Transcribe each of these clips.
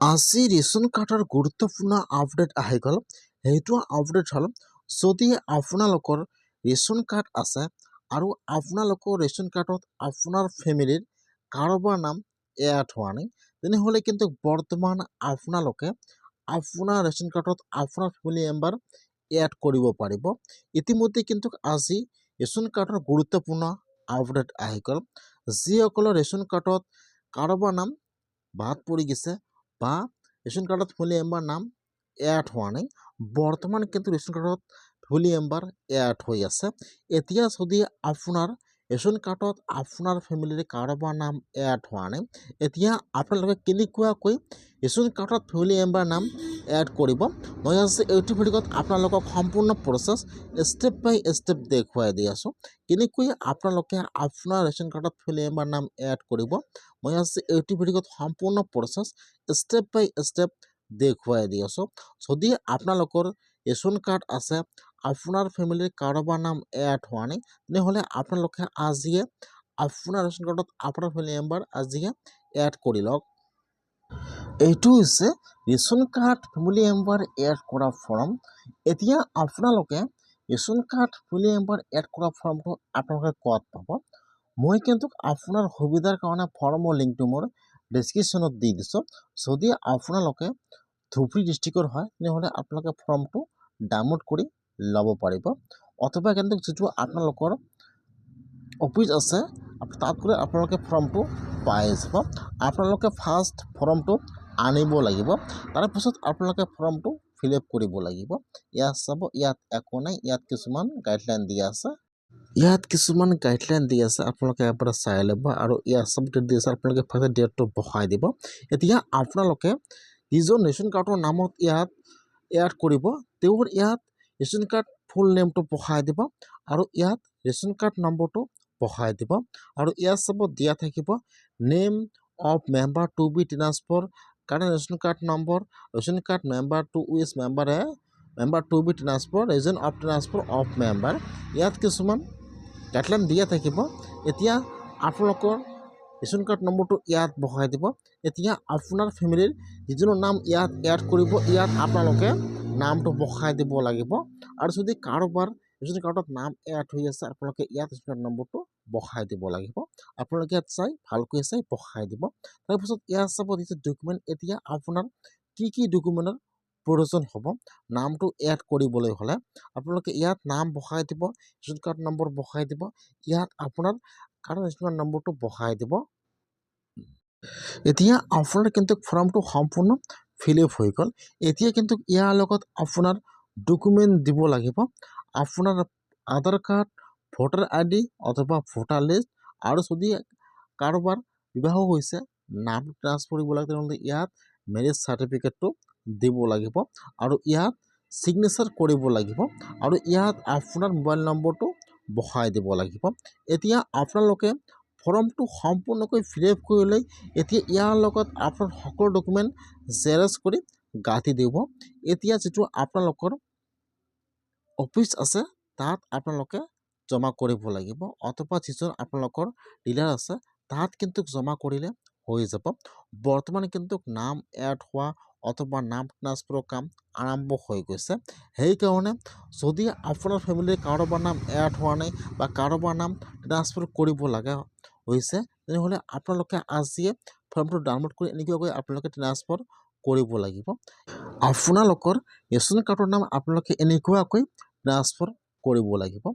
আজি ৰেচন কাৰ্ডৰ গুৰুত্বপূৰ্ণ আপডেট আহি গ'ল। সেইটো আপডেট হ'ল, যদি আপোনালোকৰ ৰেচন কাৰ্ড আছে আৰু আপোনালোকৰ ৰেচন কাৰ্ডত আপোনাৰ ফেমিলিৰ কাৰোবাৰ নাম এড হোৱা নাই, তেনেহ'লে কিন্তু বৰ্তমান আপোনালোকে আপোনাৰ ৰেচন কাৰ্ডত আপোনাৰ ফেমিলি মেম্বাৰ এড কৰিব পাৰিব। ইতিমধ্যে কিন্তু আজি ৰেচন কাৰ্ডৰ গুৰুত্বপূৰ্ণ আপডেট আহি গ'ল। যিসকলৰ ৰেচন কাৰ্ডত কাৰোবাৰ নাম বাদ পৰি গৈছে বা ৰেচন কাৰ্ডত ফেমিলি মেম্বাৰ নাম এড হোৱা নাই, বৰ্তমান কিন্তু ৰেচন কাৰ্ডত ফেমিলি মেম্বাৰ এড হৈ আছে। এতিয়া যদি আপোনাৰ ৰেচন কাৰ্ডত আপোনাৰ ফেমিলিৰ কাৰোবাৰ নাম এড হোৱা নাই, এতিয়া আপোনালোকে কেনেকুৱাকৈ ৰেচন কাৰ্ডত ফেমিলি মেম্বাৰ নাম এড কৰিব, মই আজি এইটো ভিডিঅ'ত আপোনালোকক সম্পূৰ্ণ প্ৰচেছ ষ্টেপ বাই ষ্টেপ দেখুৱাই দি আছোঁ। কেনেকৈ আপোনালোকে আপোনাৰ ৰেচন কাৰ্ডত ফেমিলি মেম্বাৰ নাম এড কৰিব, মই আজি এইটো ভিডিঅ'ত সম্পূৰ্ণ প্ৰচেছ ষ্টেপ বাই ষ্টেপ দেখুৱাই দি আছোঁ। যদি আপোনালোকৰ ৰেচন কাৰ্ড আছে, আপোনাৰ ফেমিলিৰ কাৰোবাৰ নাম এড হোৱা নাই, তেনেহ'লে আপোনালোকে আজিয়ে আপোনাৰ ৰেচন কাৰ্ডত আপোনাৰ ফেমিলি মেম্বাৰ আজিয়ে এড কৰি লওক। এইটো হৈছে ration card family member add কৰা ফৰ্ম। এতিয়া আপোনালোকে ration card family member add কৰা ফৰ্মটো আপোনালোকে ক'ত পাব, মই কিন্তু আপোনাৰ সুবিধাৰ কাৰণে ফৰ্মৰ লিংকটো মোৰ ডেছক্ৰিপশ্যনত দি দিছোঁ। যদি আপোনালোকে ধুবুৰী ডিষ্ট্ৰিক্টৰ হয়, তেনেহ'লে আপোনালোকে ফৰ্মটো ডাউনলোড কৰি ল'ব পাৰিব, অথবা কিন্তু যিটো আপোনালোকৰ অফিচ আছে তাত গ'লে আপোনালোকে ফৰ্মটো পাই যাব। আপোনালোকে ফাৰ্ষ্ট ফৰ্মটো আনিব লাগিব, তাৰপিছত আপোনালোকে ফৰ্মটো ফিল আপ কৰিব লাগিব। ইয়াত চাব, ইয়াত একো নাই, ইয়াত কিছুমান গাইডলাইন দিয়া আছে। আপোনালোকে ইয়াৰ পৰা চাই ল'ব আৰু ইয়াত চব ডেট দি আছে, আপোনালোকে ফাৰ্ষ্ট ডেটটো বহাই দিব। এতিয়া আপোনালোকে যিজন ৰেচন কাৰ্ডৰ নামত ইয়াত এড কৰিব, তেওঁৰ ইয়াত ৰেচন কাৰ্ড ফুল নেমটো বহাই দিব আৰু ইয়াত ৰেচন কাৰ্ড নম্বৰটো বহাই দিব আৰু ইয়াত চাব দিয়া থাকিব name of member to be transfer, current ration card number, ration card member to which member to be transfer, reason of transfer of member, ইয়াত কিছুমান গাইডলাইন দিয়া থাকিব। এতিয়া আপোনালোকৰ ৰেচন কাৰ্ড নম্বৰটো ইয়াত বহাই দিব। এতিয়া আপোনাৰ ফেমিলিৰ যিজনৰ নাম ইয়াত এড কৰিব, ইয়াত আপোনালোকে নামটো বহাই দিব লাগিব আৰু যদি কাৰোবাৰ ৰেচন কাৰ্ডত নাম এড হৈ আছে, আপোনালোকে ইয়াত ৰেচন কাৰ্ড নম্বৰটো বহাই দিব লাগিব। আপোনালোকে ইয়াত চাই ভালকৈ চাই বহাই দিব। তাৰপিছত ইয়াত চাব দিছে ডকুমেণ্ট। এতিয়া আপোনাৰ কি কি ডকুমেণ্টৰ প্ৰয়োজন হ'ব নামটো এড কৰিবলৈ হ'লে, আপোনালোকে ইয়াত নাম বহাই দিব, ৰেচন কাৰ্ড নম্বৰ বহাই দিব, ইয়াত আপোনাৰ কাৰেণ্ট ৰেচন কাৰ্ড নম্বৰটো বহাই দিব। এতিয়া আপোনাৰ কিন্তু ফৰ্মটো সম্পূৰ্ণ ফিল আপ হৈ গ'ল। এতিয়া কিন্তু ইয়াৰ লগত আপোনাৰ ডকুমেণ্ট দিব লাগিব, আপোনাৰ আধাৰ কাৰ্ড, ভোটাৰ ID অথবা ভোটাৰ লিষ্ট, আৰু যদি কাৰোবাৰ বিবাহ হৈছে নাম ট্ৰান্সফাৰ কৰিব লাগে, তেনেহ'লে ইয়াত মেৰেজ চাৰ্টিফিকেটটো দিব লাগিব আৰু ইয়াত ছিগনেচাৰ কৰিব লাগিব আৰু ইয়াত আপোনাৰ মোবাইল নম্বৰটো বহাই দিব লাগিব। এতিয়া আপোনালোকে ফৰ্মটো সম্পূৰ্ণকৈ ফিল আপ কৰি লৈ এতিয়া ইয়াৰ লগত আপোনাৰ সকলো ডকুমেণ্ট জেৰক্স কৰি গাঁঠি দিব। এতিয়া যিটো আপোনালোকৰ অফিচ আছে তাত আপোনালোকে জমা কৰিব লাগিব, অথবা যিজন আপোনালোকৰ ডিলাৰ আছে তাত কিন্তু জমা কৰিলে হৈ যাব। বৰ্তমান কিন্তু নাম এড হোৱা অথবা নাম ট্ৰান্সফাৰৰ কাম আৰম্ভ হৈ গৈছে। সেইকাৰণে যদি আপোনাৰ ফেমিলিৰ কাৰোবাৰ নাম এড হোৱা নাই বা কাৰোবাৰ নাম ট্ৰান্সফাৰ কৰিব লগা হৈছে, তেনেহ'লে আপোনালোকে আজিয়ে ফৰ্মটো ডাউনলোড কৰি এনেকুৱাকৈ আপোনালোকে ট্ৰান্সফাৰ কৰিব লাগিব। আপোনালোকৰ ৰেচন কাৰ্ডৰ নাম আপোনালোকে এনেকুৱাকৈ ট্ৰান্সফাৰ কৰিব লাগিব।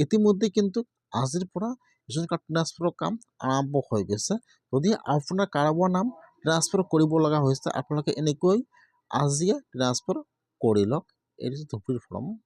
ইতিমধ্যে কিন্তু আজিৰ পৰা ৰেচন কাৰ্ড ট্ৰান্সফাৰৰ কাম আৰম্ভ হৈ গৈছে। যদি আপোনাৰ কাৰোবাৰ নাম ট্ৰান্সফাৰ কৰিব লগা হৈছে, আপোনালোকে এনেকৈ আজিয়ে ট্ৰান্সফাৰ কৰি লওক। এইটো ধুবুৰীৰ ফৰ্ম।